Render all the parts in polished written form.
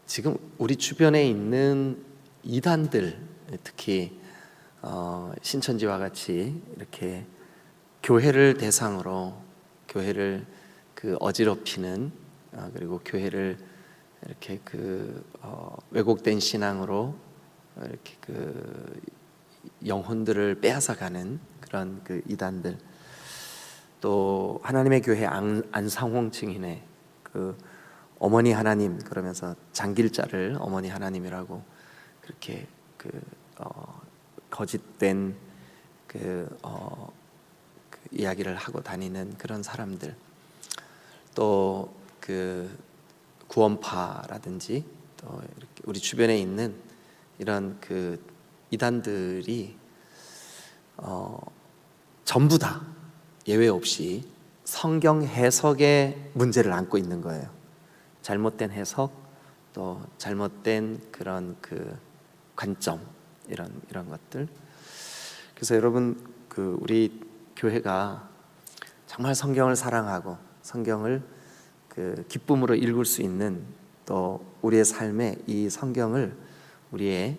지금 우리 주변에 있는 이단들, 특히 신천지와 같이 이렇게 교회를 대상으로 교회를 어지럽히는, 그리고 교회를 이렇게 왜곡된 신앙으로 이렇게 영혼들을 빼앗아가는 그런 이단들, 또 하나님의 교회 안상홍 증인의 어머니 하나님 그러면서 장길자를 어머니 하나님이라고 그렇게 거짓된 이야기를 하고 다니는 그런 사람들, 또 구원파라든지 또 이렇게 우리 주변에 있는 이런 이단들이 전부 다 예외 없이 성경 해석의 문제를 안고 있는 거예요. 잘못된 해석, 또 잘못된 그런 관점, 이런 것들. 그래서 여러분, 우리 교회가 정말 성경을 사랑하고 성경을 기쁨으로 읽을 수 있는, 또 우리의 삶에 이 성경을 우리의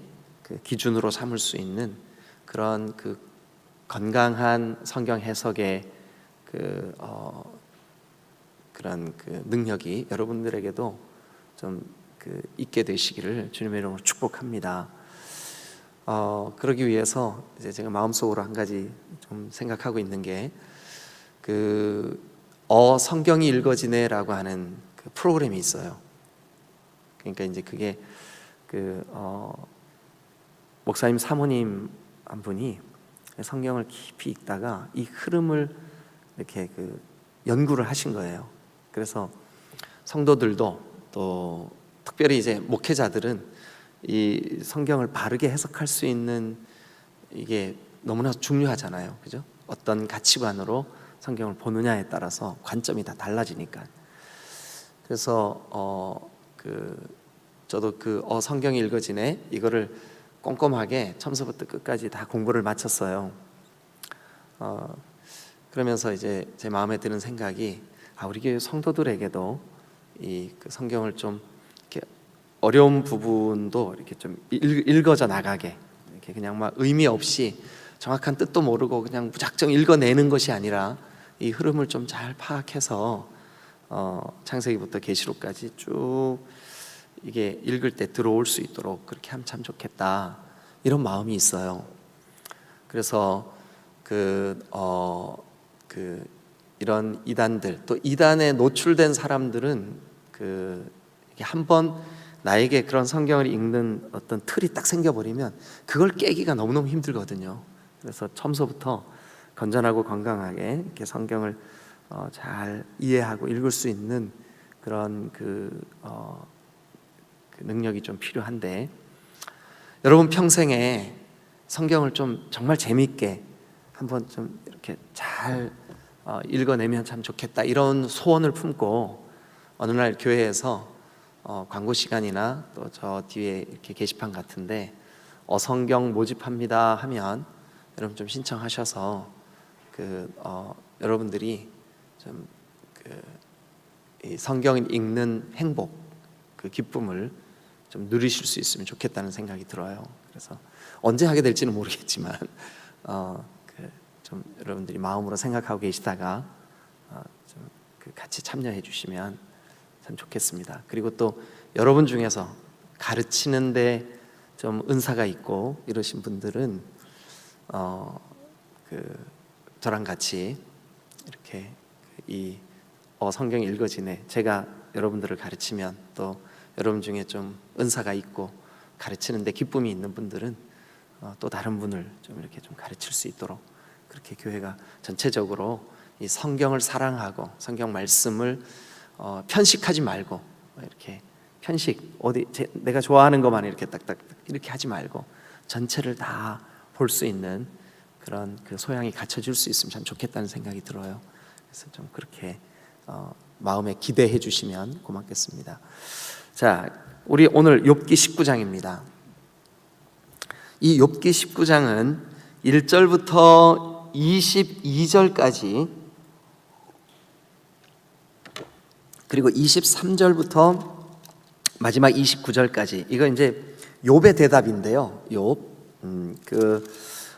기준으로 삼을 수 있는 그런 건강한 성경 해석의 그런 능력이 여러분들에게도 좀 있게 되시기를 주님의 이름으로 축복합니다. 그러기 위해서 이제 제가 마음속으로 한 가지 좀 생각하고 있는 게 성경이 읽어지네라고 하는 프로그램이 있어요. 그러니까 이제 그게 목사님 사모님 한 분이 성경을 깊이 읽다가 이 흐름을 이렇게 연구를 하신 거예요. 그래서 성도들도, 또 특별히 이제 목회자들은 이 성경을 바르게 해석할 수 있는, 이게 너무나 중요하잖아요, 그죠? 어떤 가치관으로 성경을 보느냐에 따라서 관점이 다 달라지니까. 그래서 저도 성경이 읽어지네 이거를 꼼꼼하게 처음부터 끝까지 다 공부를 마쳤어요. 그러면서 이제 제 마음에 드는 생각이, 우리 교회 성도들에게도 이 성경을 좀 이렇게 어려운 부분도 이렇게 좀 읽어져 나가게, 이렇게 그냥 막 의미 없이 정확한 뜻도 모르고 그냥 무작정 읽어내는 것이 아니라 이 흐름을 좀 잘 파악해서 창세기부터 계시록까지 쭉 이게 읽을 때 들어올 수 있도록 그렇게 하면 참 좋겠다, 이런 마음이 있어요. 그래서 이런 이단들, 또 이단에 노출된 사람들은 이게 한번 나에게 그런 성경을 읽는 어떤 틀이 딱 생겨버리면 그걸 깨기가 너무너무 힘들거든요. 그래서 처음서부터 건전하고 건강하게 이렇게 성경을 잘 이해하고 읽을 수 있는 그런 능력이 좀 필요한데, 여러분 평생에 성경을 좀 정말 재미있게 한번 좀 이렇게 잘 읽어내면 참 좋겠다, 이런 소원을 품고 어느 날 교회에서 광고 시간이나 또 저 뒤에 이렇게 게시판 같은데 성경 모집합니다 하면 여러분 좀 신청하셔서 여러분들이 좀 이 성경을 읽는 행복, 기쁨을 좀 누리실 수 있으면 좋겠다는 생각이 들어요. 그래서 언제 하게 될지는 모르겠지만 좀 여러분들이 마음으로 생각하고 계시다가 좀 같이 참여해 주시면 참 좋겠습니다. 그리고 또 여러분 중에서 가르치는데 좀 은사가 있고 이러신 분들은 저랑 같이 이렇게 이 성경이 읽어지네, 제가 여러분들을 가르치면, 또 여러분 중에 좀 은사가 있고 가르치는데 기쁨이 있는 분들은 또 다른 분을 좀 이렇게 좀 가르칠 수 있도록, 그렇게 교회가 전체적으로 이 성경을 사랑하고 성경 말씀을 편식하지 말고, 이렇게 내가 좋아하는 것만 이렇게 딱딱 이렇게 하지 말고 전체를 다 볼 수 있는 그런 소양이 갖춰질 수 있으면 참 좋겠다는 생각이 들어요. 그래서 좀 그렇게 마음에 기대해 주시면 고맙겠습니다. 자, 우리 오늘 욥기 19장입니다. 이 욥기 19장은 1절부터 22절까지, 그리고 23절부터 마지막 29절까지 이거 이제 욥의 대답인데요. 욥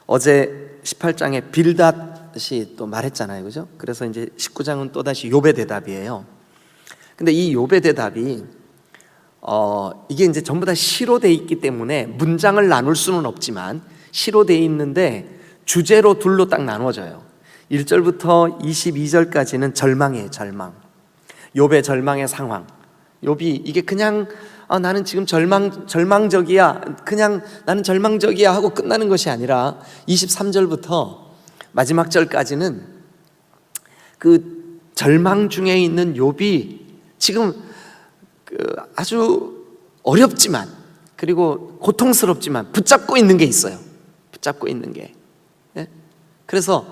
어제 18장에 빌닷이 또 말했잖아요, 그죠? 그래서 이제 19장은 또 다시 욥의 대답이에요. 근데 이 욥의 대답이 이게 이제 전부 다 시로 돼 있기 때문에 문장을 나눌 수는 없지만 시로 돼 있는데 주제로 둘로 딱 나눠져요. 1절부터 22절까지는 절망이에요, 절망. 욥의 절망의 상황. 욥이 이게 그냥 나는 지금 절망적이야, 그냥 나는 절망적이야 하고 끝나는 것이 아니라 23절부터 마지막 절까지는 그 절망 중에 있는 욥이 지금 아주 어렵지만 그리고 고통스럽지만 붙잡고 있는 게 있어요. 붙잡고 있는 게. 그래서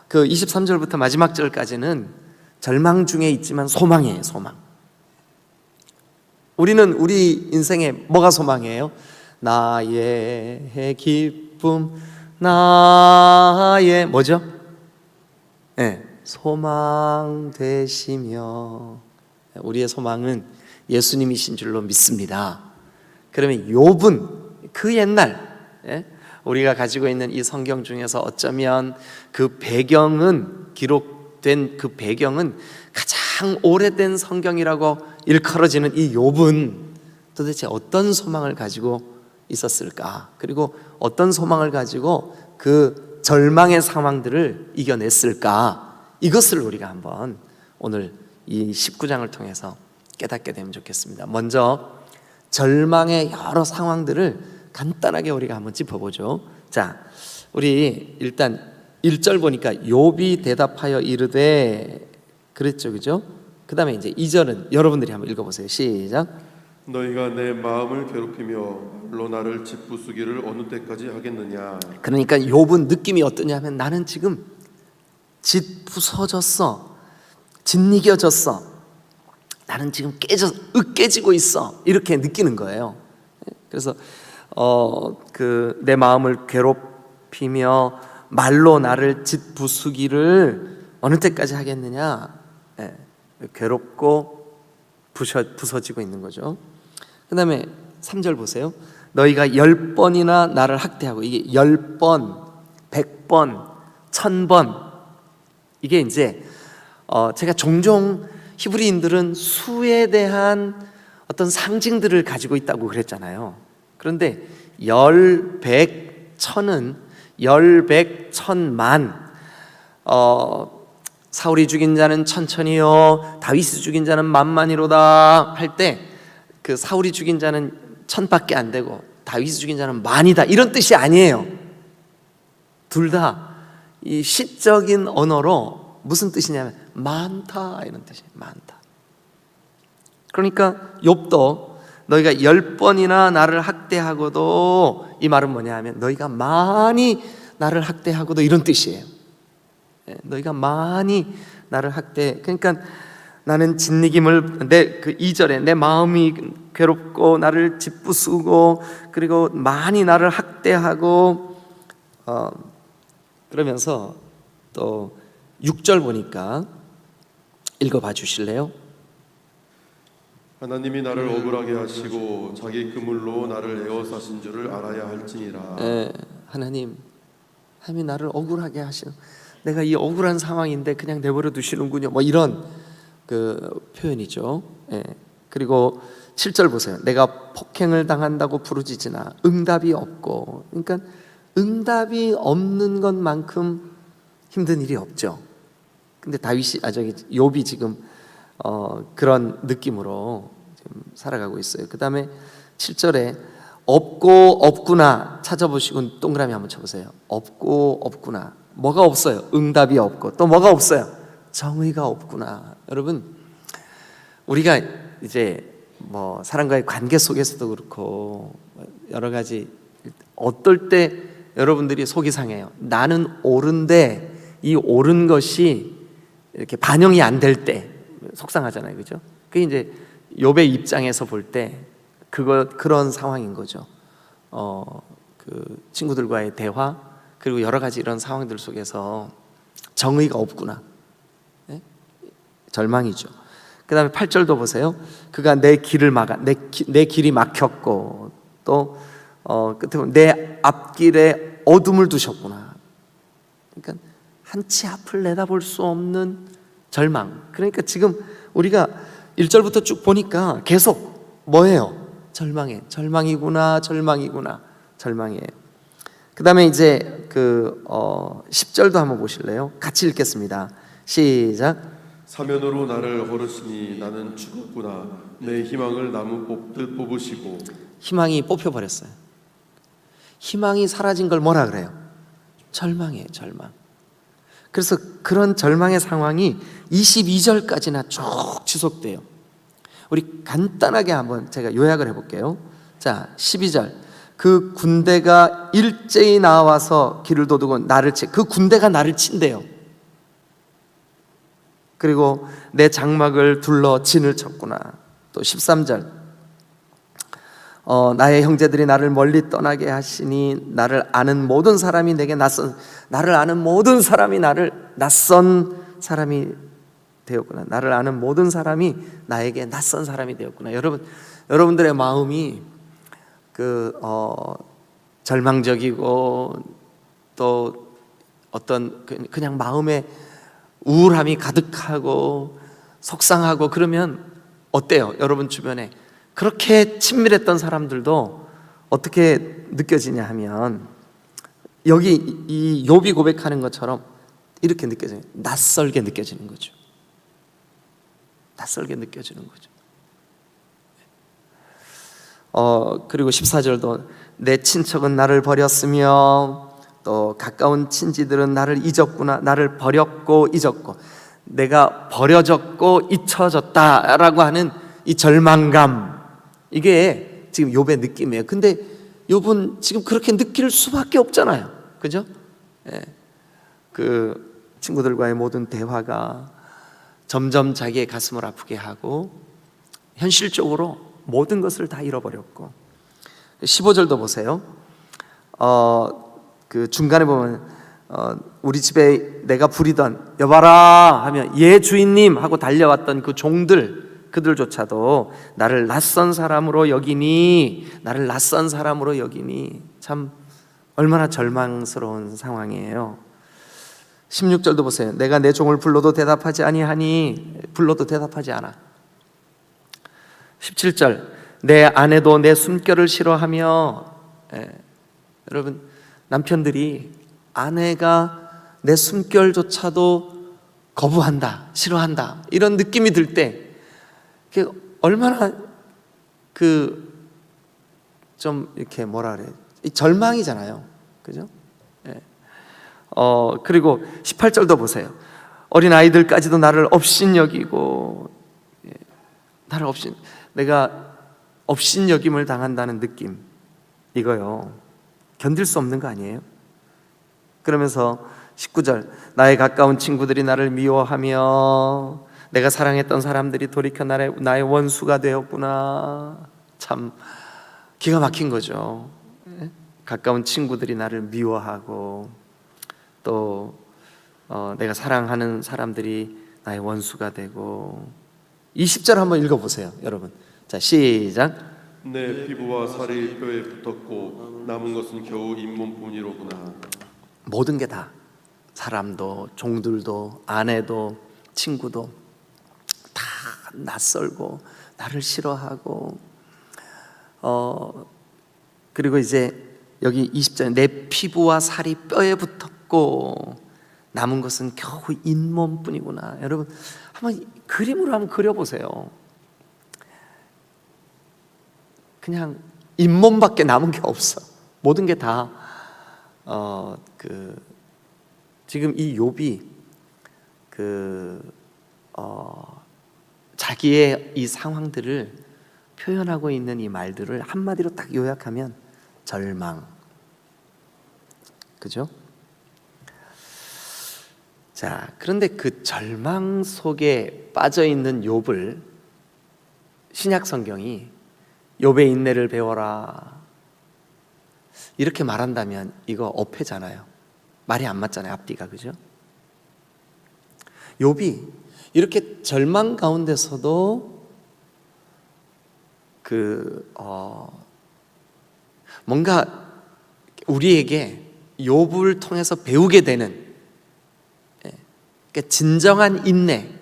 그 23절부터 마지막 절까지는 절망 중에 있지만 소망이에요, 소망. 우리는 우리 인생에 뭐가 소망이에요? 나의 기쁨, 나의 뭐죠? 소망 되시며, 우리의 소망은 예수님이신 줄로 믿습니다. 그러면 욥은 그 옛날 우리가 가지고 있는 이 성경 중에서 어쩌면 그 배경은, 기록된 그 배경은 가장 오래된 성경이라고 일컬어지는 이 욥은 도대체 어떤 소망을 가지고 있었을까? 그리고 어떤 소망을 가지고 그 절망의 상황들을 이겨냈을까? 이것을 우리가 한번 오늘 이 19장을 통해서 깨닫게 되면 좋겠습니다. 먼저 절망의 여러 상황들을 간단하게 우리가 한번 짚어보죠. 자, 우리 일단 1절 보니까 욥이 대답하여 이르되 그랬죠, 그죠? 그 다음에 이제 2절은 여러분들이 한번 읽어보세요. 시작. 너희가 내 마음을 괴롭히며 말로 나를 짓부수기를 어느 때까지 하겠느냐. 그러니까 욥은 느낌이 어떠냐면 나는 지금 짓부서졌어, 짓이겨졌어, 나는 지금 으깨지고 있어, 이렇게 느끼는 거예요. 그래서 내 마음을 괴롭히며 말로 나를 짓부수기를 어느 때까지 하겠느냐. 괴롭고 부서지고 있는 거죠. 그 다음에 3절 보세요. 너희가 10번이나 나를 학대하고, 이게 10번, 100번, 1000번, 이게 이제 제가 종종 히브리인들은 수에 대한 어떤 상징들을 가지고 있다고 그랬잖아요. 그런데 10, 100, 1000은 10, 100, 1000만, 사울이 죽인 자는 1000이요 다윗이 죽인 자는 10,000이로다 할 때 그 사울이 죽인 자는 1000밖에 안 되고 다윗이 죽인 자는 10,000이다, 이런 뜻이 아니에요. 둘 다 이 시적인 언어로 무슨 뜻이냐면 많다, 이런 뜻이에요. 많다. 그러니까 욥도 너희가 10번이나 나를 학대하고도, 이 말은 뭐냐 하면 너희가 많이 나를 학대하고도, 이런 뜻이에요. 너희가 많이 나를 학대. 그러니까 나는 짓이김을, 그 2절에 내 마음이 괴롭고 나를 짓부수고 그리고 많이 나를 학대하고, 그러면서 또 6절 보니까 읽어봐 주실래요? 하나님이 나를 억울하게 하시고 자기 그물로 나를 에워싸신 줄을 알아야 할지니라. 하나님이 나를 억울하게 하시는, 내가 이 억울한 상황인데 그냥 내버려 두시는군요, 뭐 이런 그 표현이죠. 그리고 7절 보세요. 내가 폭행을 당한다고 부르짖으나 응답이 없고, 그러니까 응답이 없는 것만큼 힘든 일이 없죠. 근데 욥이 지금 그런 느낌으로 지금 살아가고 있어요. 그 다음에 7절에 없고 없구나 찾아보시고 동그라미 한번 쳐보세요. 없고 없구나. 뭐가 없어요? 응답이 없고, 또 뭐가 없어요? 정의가 없구나. 여러분, 우리가 이제 뭐 사람과의 관계 속에서도 그렇고 여러 가지, 어떨 때 여러분들이 속이 상해요? 나는 옳은데 이 옳은 것이 이렇게 반영이 안 될 때 속상하잖아요, 그죠? 그게 이제 욥의 입장에서 볼 때 그런 상황인 거죠. 그 친구들과의 대화, 그리고 여러 가지 이런 상황들 속에서 정의가 없구나, 절망이죠. 그 다음에 8절도 보세요. 그가 내 길을 막아 내 길이 막혔고 또 끝에 보면 내 앞길에 어둠을 두셨구나. 그러니까 한치 앞을 내다볼 수 없는 절망. 그러니까 지금 우리가 1절부터 쭉 보니까 계속 뭐예요? 절망이구나, 절망이에요. 그 다음에 이제 10절도 한번 보실래요? 같이 읽겠습니다. 시작. 사면으로 나를 걸으시니 나는 죽었구나. 내 희망을 나무 뽑듯 뽑으시고. 희망이 뽑혀버렸어요. 희망이 사라진 걸 뭐라 그래요? 절망이에요, 절망. 그래서 그런 절망의 상황이 22절까지나 쭉 지속돼요. 우리 간단하게 한번 제가 요약을 해볼게요. 자, 12절. 그 군대가 일제히 나와서 길을 도두고 나를 그 군대가 나를 친대요. 그리고 내 장막을 둘러 진을 쳤구나. 또 13절. 나의 형제들이 나를 멀리 떠나게 하시니 나를 아는 모든 사람이 나를 낯선 사람이 되었구나. 나를 아는 모든 사람이 나에게 낯선 사람이 되었구나. 여러분들의 마음이 절망적이고 또 어떤 그냥 마음에 우울함이 가득하고 속상하고 그러면 어때요? 여러분 주변에 그렇게 친밀했던 사람들도 어떻게 느껴지냐 하면 여기 이 욥이 고백하는 것처럼 이렇게 느껴져요. 낯설게 느껴지는 거죠. 낯설게 느껴지는 거죠. 그리고 14절도 내 친척은 나를 버렸으며 또 가까운 친지들은 나를 잊었구나. 나를 버렸고 잊었고 내가 버려졌고 잊혀졌다라고 하는 이 절망감, 이게 지금 욥의 느낌이에요. 근데 욥은 지금 그렇게 느낄 수밖에 없잖아요. 그죠? 예. 그 친구들과의 모든 대화가 점점 자기의 가슴을 아프게 하고 현실적으로 모든 것을 다 잃어버렸고 15절도 보세요. 그 중간에 보면 우리 집에 내가 부리던 여봐라 하면 예 주인님 하고 달려왔던 그 종들, 그들조차도 나를 낯선 사람으로 여기니 참 얼마나 절망스러운 상황이에요. 16절도 보세요. 내가 내 종을 불러도 대답하지 않아. 17절 내 아내도 내 숨결을 싫어하며, 여러분 남편들이 아내가 내 숨결조차도 거부한다, 싫어한다 이런 느낌이 들 때 얼마나 좀 이렇게 뭐라 그래, 절망이잖아요. 그죠? 그리고 18절도 보세요. 어린 아이들까지도 나를 업신여기고, 내가 업신여김을 당한다는 느낌, 이거요 견딜 수 없는 거 아니에요? 그러면서 19절 나의 가까운 친구들이 나를 미워하며 내가 사랑했던 사람들이 돌이켜 나의 원수가 되었구나. 참 기가 막힌 거죠. 가까운 친구들이 나를 미워하고 또 내가 사랑하는 사람들이 나의 원수가 되고. 20절 한번 읽어보세요, 여러분. 자, 시작. 내 피부와 살이 뼈에 붙었고 남은 것은 겨우 잇몸뿐이로구나. 모든 게 다, 사람도 종들도 아내도 친구도 다 낯설고 나를 싫어하고, 그리고 이제 여기 20절에 내 피부와 살이 뼈에 붙었고 남은 것은 겨우 잇몸뿐이구나. 여러분 한번 그림으로 한번 그려보세요. 그냥 잇몸밖에 남은 게 없어. 모든 게 다 지금 이 욥이 자기의 이 상황들을 표현하고 있는 이 말들을 한마디로 딱 요약하면 절망. 그죠? 자, 그런데 그 절망 속에 빠져 있는 욥을 신약 성경이 욥의 인내를 배워라 이렇게 말한다면 이거 어폐잖아요. 말이 안 맞잖아요, 앞뒤가. 그죠? 욥이 이렇게 절망 가운데서도 뭔가 우리에게 욥을 통해서 배우게 되는, 그러니까 진정한 인내,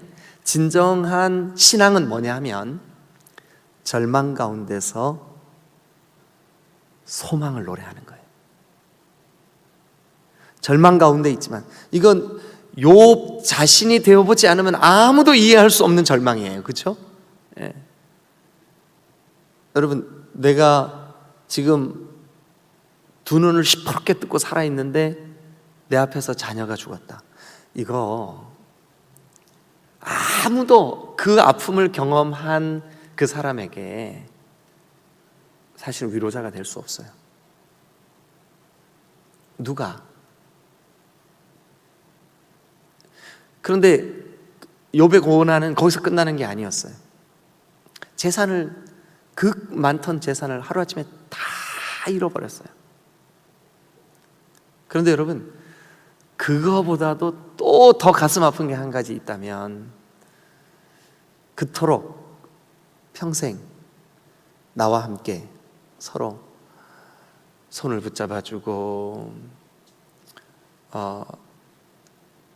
진정한 신앙은 뭐냐 하면 절망 가운데서 소망을 노래하는 거예요. 절망 가운데 있지만 이건 욥 자신이 되어보지 않으면 아무도 이해할 수 없는 절망이에요. 그렇죠? 여러분, 내가 지금 두 눈을 시퍼렇게 뜨고 살아있는데 내 앞에서 자녀가 죽었다. 이거 아무도 그 아픔을 경험한 그 사람에게 사실 위로자가 될 수 없어요. 누가? 그런데 욥의 고난은 거기서 끝나는 게 아니었어요. 그 많던 재산을 하루아침에 다 잃어버렸어요. 그런데 여러분, 그거보다도 또 더 가슴 아픈 게 한 가지 있다면, 그토록 평생 나와 함께 서로 손을 붙잡아주고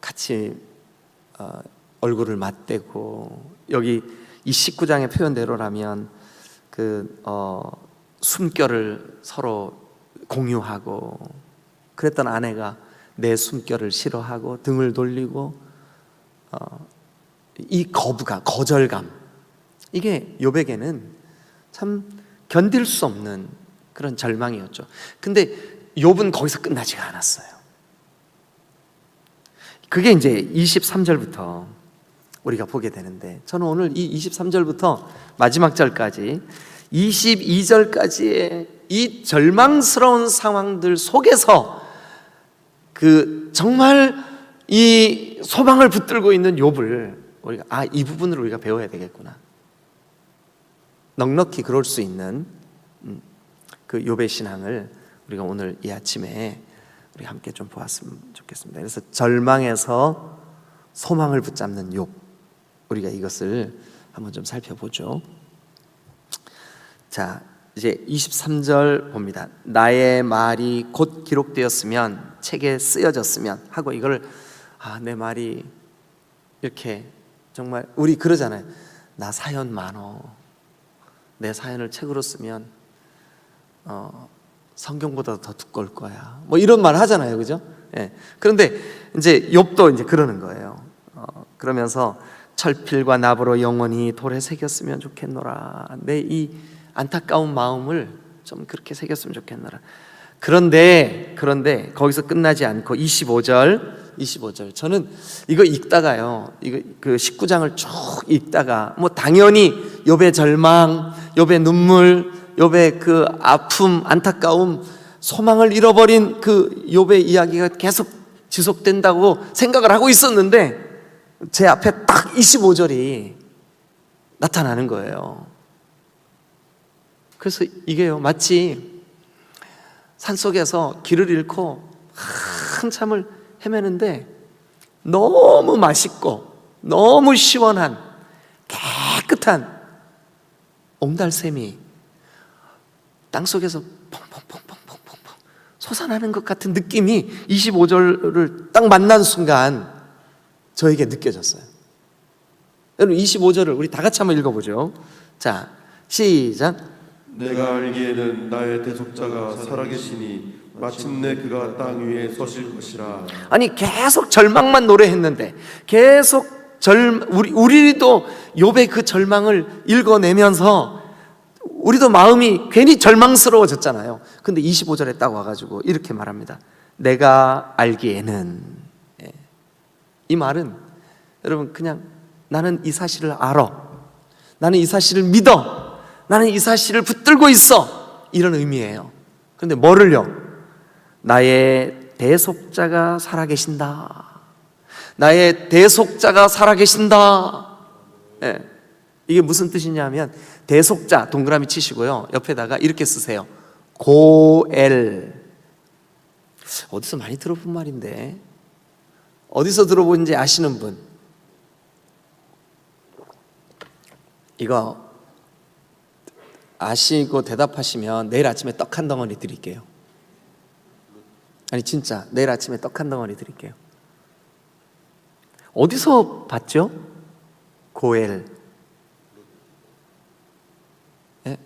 같이 얼굴을 맞대고, 여기 이 19장의 표현대로라면 숨결을 서로 공유하고, 그랬던 아내가 내 숨결을 싫어하고 등을 돌리고, 이 거절감, 이게 욥에게는 참 견딜 수 없는 그런 절망이었죠. 근데 욥은 거기서 끝나지가 않았어요. 그게 이제 23절부터 우리가 보게 되는데, 저는 오늘 이 23절부터 마지막 절까지 22절까지의 이 절망스러운 상황들 속에서 정말 이 소망을 붙들고 있는 욥을 우리가 이 부분을 우리가 배워야 되겠구나. 넉넉히 그럴 수 있는 그 욥의 신앙을 우리가 오늘 이 아침에 우리 함께 좀 보았으면 좋겠습니다. 그래서 절망에서 소망을 붙잡는 욥, 우리가 이것을 한번 좀 살펴보죠. 자, 이제 23절 봅니다. 나의 말이 곧 기록되었으면, 책에 쓰여졌으면 하고, 이걸 내 말이 이렇게, 정말 우리 그러잖아요. 나 사연 많어. 내 사연을 책으로 쓰면 성경보다 더 두꺼울 거야. 뭐 이런 말 하잖아요, 그죠? 그런데 이제 욥도 이제 그러는 거예요. 그러면서 철필과 납으로 영원히 돌에 새겼으면 좋겠노라. 내 이 안타까운 마음을 좀 그렇게 새겼으면 좋겠노라. 그런데 거기서 끝나지 않고 25절 저는 이거 읽다가요, 이거 그 19장을 쭉 읽다가 뭐 당연히 욥의 절망, 욥의 눈물, 욥의 그 아픔, 안타까움, 소망을 잃어버린 그 욥의 이야기가 계속 지속된다고 생각을 하고 있었는데, 제 앞에 딱 25절이 나타나는 거예요. 그래서 이게요, 마치 산속에서 길을 잃고 한참을 헤매는데 너무 맛있고 너무 시원한 깨끗한 옹달샘이 땅속에서 펑펑펑펑펑펑 솟아나는 것 같은 느낌이 25절을 딱 만난 순간 저에게 느껴졌어요. 여러분, 25절을 우리 다 같이 한번 읽어보죠. 자, 시작. 내가 알기에는 나의 대속자가 살아계시니 마침내 그가 땅 위에 서실 것이라. 아니, 계속 절망만 노래했는데, 계속 우리도 욥의 그 절망을 읽어내면서 우리도 마음이 괜히 절망스러워졌잖아요. 근데 25절에 딱 와가지고 이렇게 말합니다. 내가 알기에는. 이 말은 여러분, 그냥 나는 이 사실을 알아, 나는 이 사실을 믿어, 나는 이 사실을 붙들고 있어, 이런 의미예요. 그런데 뭐를요? 나의 대속자가 살아계신다. 나의 대속자가 살아계신다. 이게 무슨 뜻이냐면, 대속자 동그라미 치시고요, 옆에다가 이렇게 쓰세요. 고엘. 어디서 많이 들어본 말인데, 어디서 들어본지 아시는 분? 이거 아시고 대답하시면 내일 아침에 떡 한 덩어리 드릴게요. 아니 진짜 내일 아침에 떡 한 덩어리 드릴게요. 어디서 봤죠? 고엘. 예?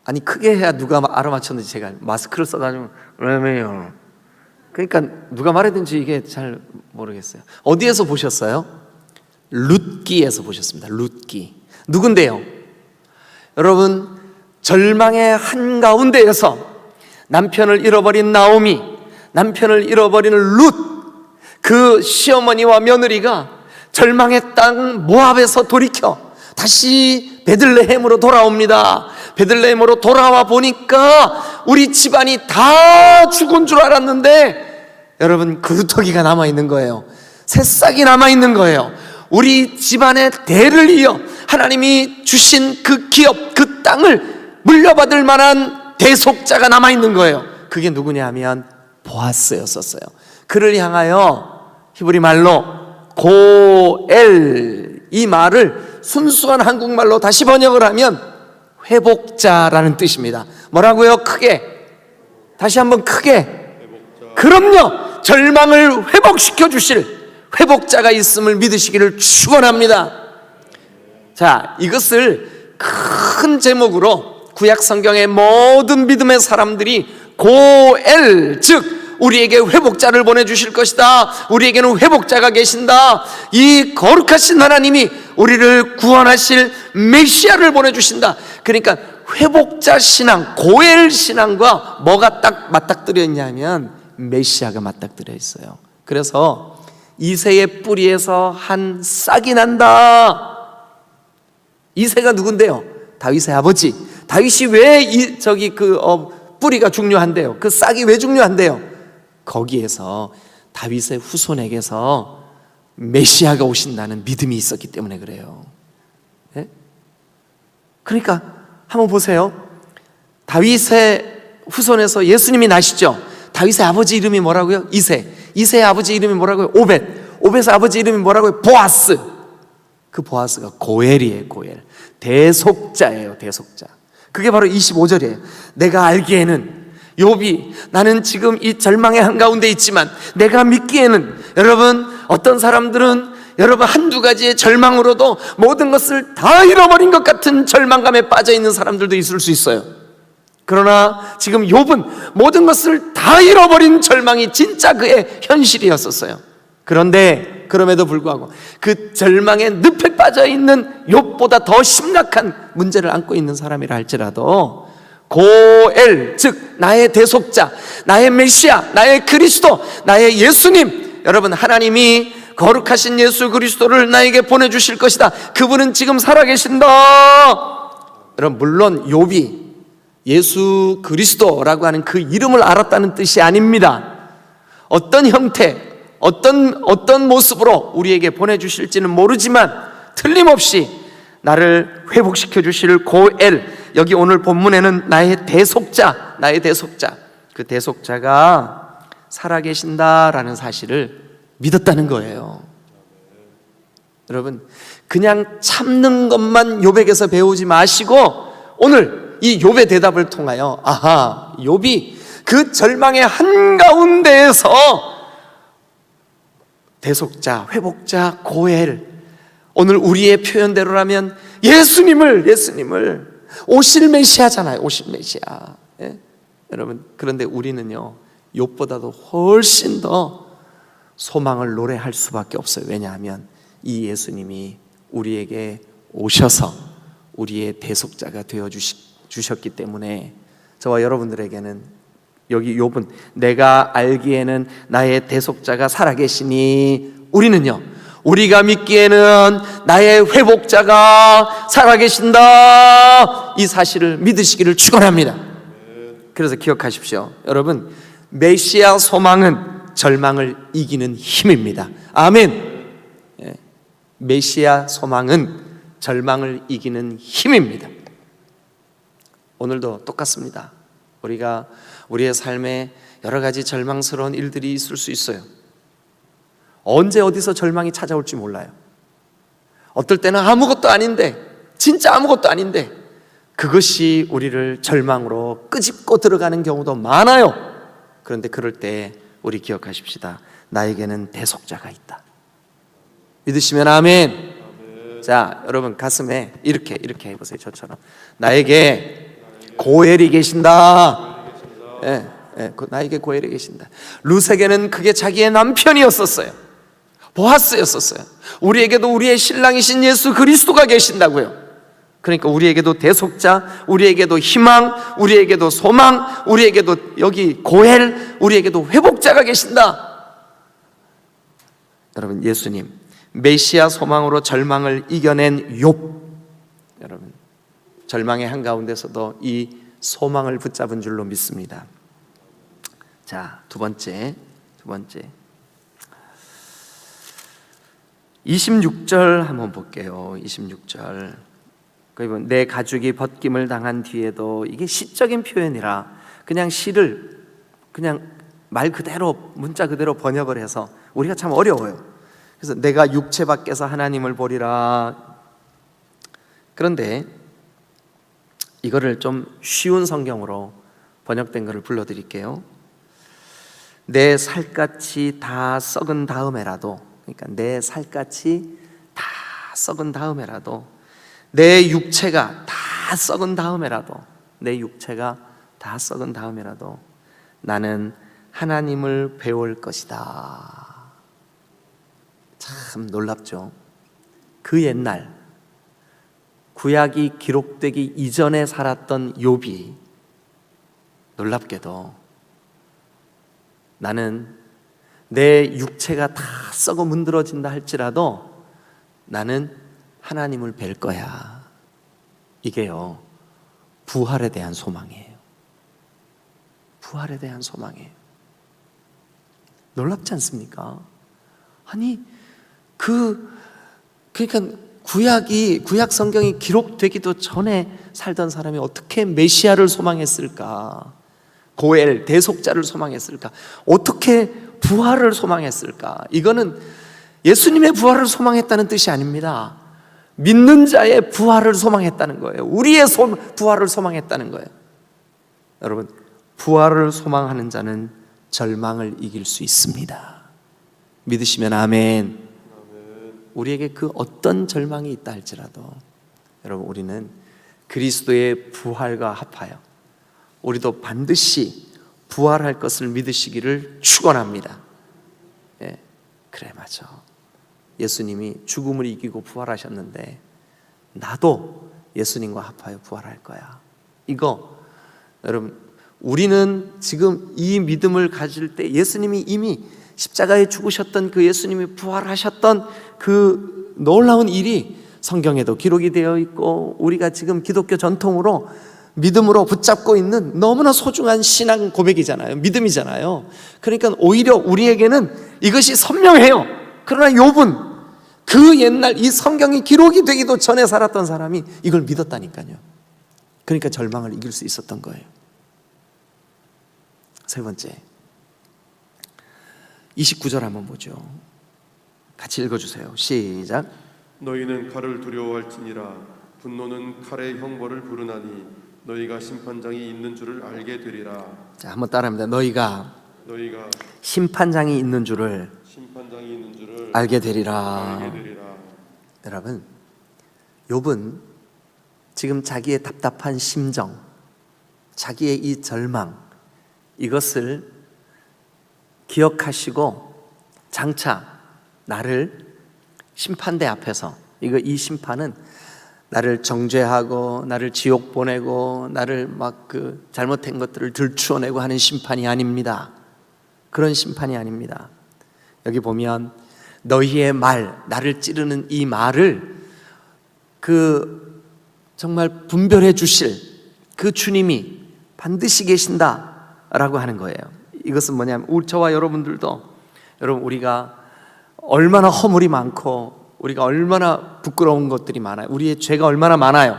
아니 크게 해야 누가 알아맞혔는지 제가 마스크를 써가지고 왜요? 그러니까 누가 말했든지 이게 잘 모르겠어요. 어디에서 보셨어요? 룻기에서 보셨습니다. 룻기. 누군데요? 여러분, 절망의 한가운데에서 남편을 잃어버린 나오미, 남편을 잃어버린 룻, 그 시어머니와 며느리가 절망의 땅 모압에서 돌이켜 다시 베들레헴으로 돌아옵니다. 베들레헴으로 돌아와 보니까 우리 집안이 다 죽은 줄 알았는데 여러분, 그루터기가 남아있는 거예요. 새싹이 남아있는 거예요. 우리 집안의 대를 이어 하나님이 주신 그 기업, 그 땅을 물려받을 만한 대속자가 남아있는 거예요. 그게 누구냐 하면 보아스였었어요. 그를 향하여 히브리 말로 고엘, 이 말을 순수한 한국말로 다시 번역을 하면 회복자라는 뜻입니다. 뭐라고요? 크게. 다시 한번 크게. 그럼요, 절망을 회복시켜 주실 회복자가 있음을 믿으시기를 축원합니다. 자, 이것을 큰 제목으로 구약 성경의 모든 믿음의 사람들이 고엘, 즉 우리에게 회복자를 보내주실 것이다, 우리에게는 회복자가 계신다, 이 거룩하신 하나님이 우리를 구원하실 메시아를 보내주신다. 그러니까 회복자 신앙, 고엘 신앙과 뭐가 딱 맞닥뜨려 있냐면 메시아가 맞닥뜨려 있어요. 그래서 이새의 뿌리에서 한 싹이 난다. 이새가 누군데요? 다윗의 아버지. 다윗이 왜 뿌리가 중요한데요? 그 싹이 왜 중요한데요? 거기에서 다윗의 후손에게서 메시아가 오신다는 믿음이 있었기 때문에 그래요. 네? 그러니까 한번 보세요. 다윗의 후손에서 예수님이 나시죠. 다윗의 아버지 이름이 뭐라고요? 이새. 이새의 아버지 이름이 뭐라고요? 오벳. 오벳의 아버지 이름이 뭐라고요? 보아스. 그 보아스가 고엘이에요. 고엘. 대속자예요. 대속자. 그게 바로 25절이에요. 내가 알기에는 욥이, 나는 지금 이 절망의 한가운데 있지만 내가 믿기에는, 여러분, 어떤 사람들은 여러분 한두 가지의 절망으로도 모든 것을 다 잃어버린 것 같은 절망감에 빠져 있는 사람들도 있을 수 있어요. 그러나 지금 욥은 모든 것을 다 잃어버린 절망이 진짜 그의 현실이었었어요. 그런데 그럼에도 불구하고 그 절망의 늪에 빠져 있는 욥보다 더 심각한 문제를 안고 있는 사람이라 할지라도 고엘, 즉 나의 대속자, 나의 메시아, 나의 그리스도, 나의 예수님, 여러분, 하나님이 거룩하신 예수 그리스도를 나에게 보내주실 것이다. 그분은 지금 살아계신다. 여러분, 물론 욥이 예수 그리스도라고 하는 그 이름을 알았다는 뜻이 아닙니다. 어떤 형태, 어떤 모습으로 우리에게 보내주실지는 모르지만 틀림없이 나를 회복시켜 주실 고엘, 여기 오늘 본문에는 나의 대속자, 나의 대속자, 그 대속자가 살아계신다라는 사실을 믿었다는 거예요. 여러분, 그냥 참는 것만 욥에게서 배우지 마시고 오늘 이 욥의 대답을 통하여, 아하, 욥이 그 절망의 한가운데에서 대속자, 회복자, 고엘, 오늘 우리의 표현대로라면 예수님을 오실 메시아잖아요. 오실 메시아. 예? 여러분, 그런데 우리는요, 욥보다도 훨씬 더 소망을 노래할 수밖에 없어요. 왜냐하면 이 예수님이 우리에게 오셔서 우리의 대속자가 되어 주셨기 때문에. 저와 여러분들에게는 여기 욥은 내가 알기에는 나의 대속자가 살아계시니, 우리는요, 우리가 믿기에는 나의 회복자가 살아계신다, 이 사실을 믿으시기를 축원합니다. 그래서 기억하십시오. 여러분, 메시아 소망은 절망을 이기는 힘입니다. 아멘. 메시아 소망은 절망을 이기는 힘입니다. 오늘도 똑같습니다. 우리가 우리의 삶에 여러 가지 절망스러운 일들이 있을 수 있어요. 언제 어디서 절망이 찾아올지 몰라요. 어떨 때는 아무것도 아닌데, 진짜 아무것도 아닌데 그것이 우리를 절망으로 끄집고 들어가는 경우도 많아요. 그런데 그럴 때 우리 기억하십시다. 나에게는 대속자가 있다. 믿으시면 아멘. 자, 여러분 가슴에 이렇게 해보세요. 저처럼 나에게 고엘이 계신다. 나에게 고엘이 계신다. 루세게는 그게 자기의 남편이었었어요. 보아스였었어요. 우리에게도 우리의 신랑이신 예수 그리스도가 계신다고요. 그러니까 우리에게도 대속자, 우리에게도 희망, 우리에게도 소망, 우리에게도 여기 고엘, 우리에게도 회복자가 계신다. 여러분, 예수님 메시아 소망으로 절망을 이겨낸 욥, 여러분 절망의 한가운데서도 이 소망을 붙잡은 줄로 믿습니다. 자, 두 번째 26절 한번 볼게요. 26절. 내 가죽이 벗김을 당한 뒤에도, 이게 시적인 표현이라 그냥 시를 그냥 말 그대로 문자 그대로 번역을 해서 우리가 참 어려워요. 그래서 내가 육체 밖에서 하나님을 보리라. 그런데 이거를 좀 쉬운 성경으로 번역된 것을 불러드릴게요. 내 살갗이 다 썩은 다음에라도, 그러니까 내 살갗이 다 썩은 다음에라도, 내 육체가 다 썩은 다음에라도, 내 육체가 다 썩은 다음에라도 나는 하나님을 배울 것이다. 참 놀랍죠. 그 옛날 구약이 기록되기 이전에 살았던 욥이 놀랍게도 나는 내 육체가 다 썩어 문드러진다 할지라도 나는 하나님을 뵐 거야. 이게요, 부활에 대한 소망이에요. 부활에 대한 소망이에요. 놀랍지 않습니까? 아니, 그러니까 구약 성경이 기록되기도 전에 살던 사람이 어떻게 메시아를 소망했을까? 고엘, 대속자를 소망했을까? 어떻게 부활을 소망했을까? 이거는 예수님의 부활을 소망했다는 뜻이 아닙니다. 믿는 자의 부활을 소망했다는 거예요. 우리의 부활을 소망했다는 거예요. 여러분, 부활을 소망하는 자는 절망을 이길 수 있습니다. 믿으시면 아멘. 우리에게 그 어떤 절망이 있다 할지라도 여러분, 우리는 그리스도의 부활과 합하여 우리도 반드시 부활할 것을 믿으시기를 축원합니다. 그래, 맞아. 예수님이 죽음을 이기고 부활하셨는데 나도 예수님과 합하여 부활할 거야. 이거 여러분, 우리는 지금 이 믿음을 가질 때 예수님이 이미 십자가에 죽으셨던 그 예수님이 부활하셨던 그 놀라운 일이 성경에도 기록이 되어 있고 우리가 지금 기독교 전통으로 믿음으로 붙잡고 있는 너무나 소중한 신앙 고백이잖아요. 믿음이잖아요. 그러니까 오히려 우리에게는 이것이 선명해요. 그러나 욥은 그 옛날 이 성경이 기록이 되기도 전에 살았던 사람이 이걸 믿었다니까요. 그러니까 절망을 이길 수 있었던 거예요. 세 번째, 29절 한번 보죠. 같이 읽어주세요. 시작. 너희는 칼을 두려워할지니라. 분노는 칼의 형벌을 부르나니 너희가 심판장이 있는 줄을 알게 되리라. 자, 한번 따라합니다. 너희가 심판장이 있는 줄을 알게 되리라. 여러분, 욥은 지금 자기의 답답한 심정, 자기의 이 절망, 이것을 기억하시고 장차 나를 심판대 앞에서, 이 심판은 나를 정죄하고 나를 지옥 보내고 나를 막 그 잘못된 것들을 들추어내고 하는 심판이 아닙니다. 그런 심판이 아닙니다. 여기 보면 너희의 말, 나를 찌르는 이 말을 그 정말 분별해 주실 그 주님이 반드시 계신다라고 하는 거예요. 이것은 뭐냐면 저와 여러분들도, 여러분, 우리가 얼마나 허물이 많고 우리가 얼마나 부끄러운 것들이 많아요. 우리의 죄가 얼마나 많아요.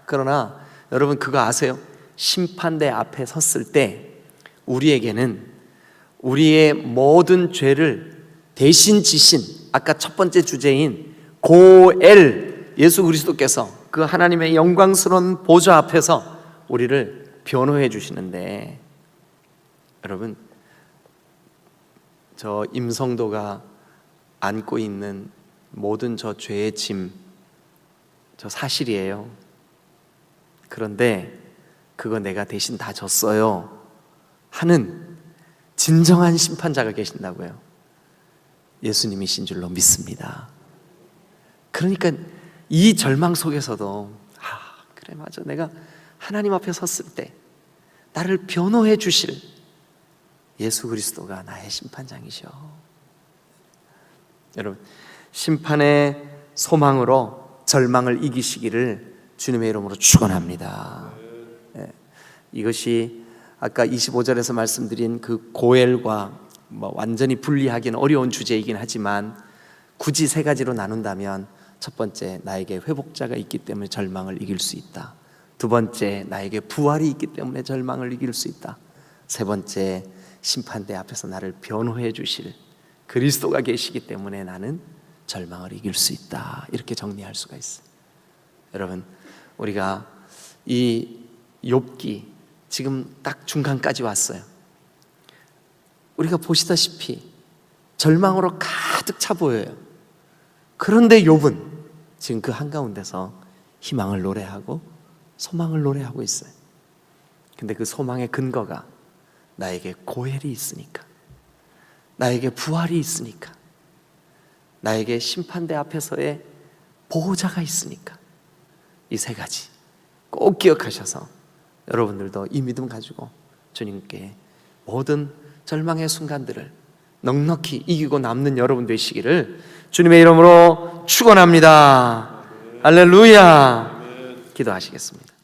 그러나 여러분, 그거 아세요? 심판대 앞에 섰을 때 우리에게는 우리의 모든 죄를 대신 지신, 아까 첫 번째 주제인 고엘 예수 그리스도께서 그 하나님의 영광스러운 보좌 앞에서 우리를 변호해 주시는데, 여러분, 저 임성도가 안고 있는 모든 저 죄의 짐, 저 사실이에요. 그런데 그거 내가 대신 다 졌어요 하는 진정한 심판자가 계신다고요. 예수님이신 줄로 믿습니다. 그러니까 이 절망 속에서도 그래, 맞아, 내가 하나님 앞에 섰을 때 나를 변호해 주실 예수 그리스도가 나의 심판장이셔. 여러분, 심판의 소망으로 절망을 이기시기를 주님의 이름으로 축원합니다. 이것이 아까 25절에서 말씀드린 그 고엘과 완전히 분리하기는 어려운 주제이긴 하지만 굳이 세 가지로 나눈다면, 첫 번째, 나에게 회복자가 있기 때문에 절망을 이길 수 있다. 두 번째, 나에게 부활이 있기 때문에 절망을 이길 수 있다. 세 번째, 심판대 앞에서 나를 변호해 주실 그리스도가 계시기 때문에 나는 절망을 이길 수 있다. 이렇게 정리할 수가 있어요. 여러분, 우리가 이 욥기 지금 딱 중간까지 왔어요. 우리가 보시다시피 절망으로 가득 차 보여요. 그런데 욥은 지금 그 한가운데서 희망을 노래하고 소망을 노래하고 있어요. 근데 그 소망의 근거가 나에게 고엘이 있으니까, 나에게 부활이 있으니까, 나에게 심판대 앞에서의 보호자가 있으니까, 이 세 가지 꼭 기억하셔서 여러분들도 이 믿음 가지고 주님께 모든 절망의 순간들을 넉넉히 이기고 남는 여러분 되시기를 주님의 이름으로 축원합니다. 할렐루야. 기도하시겠습니다.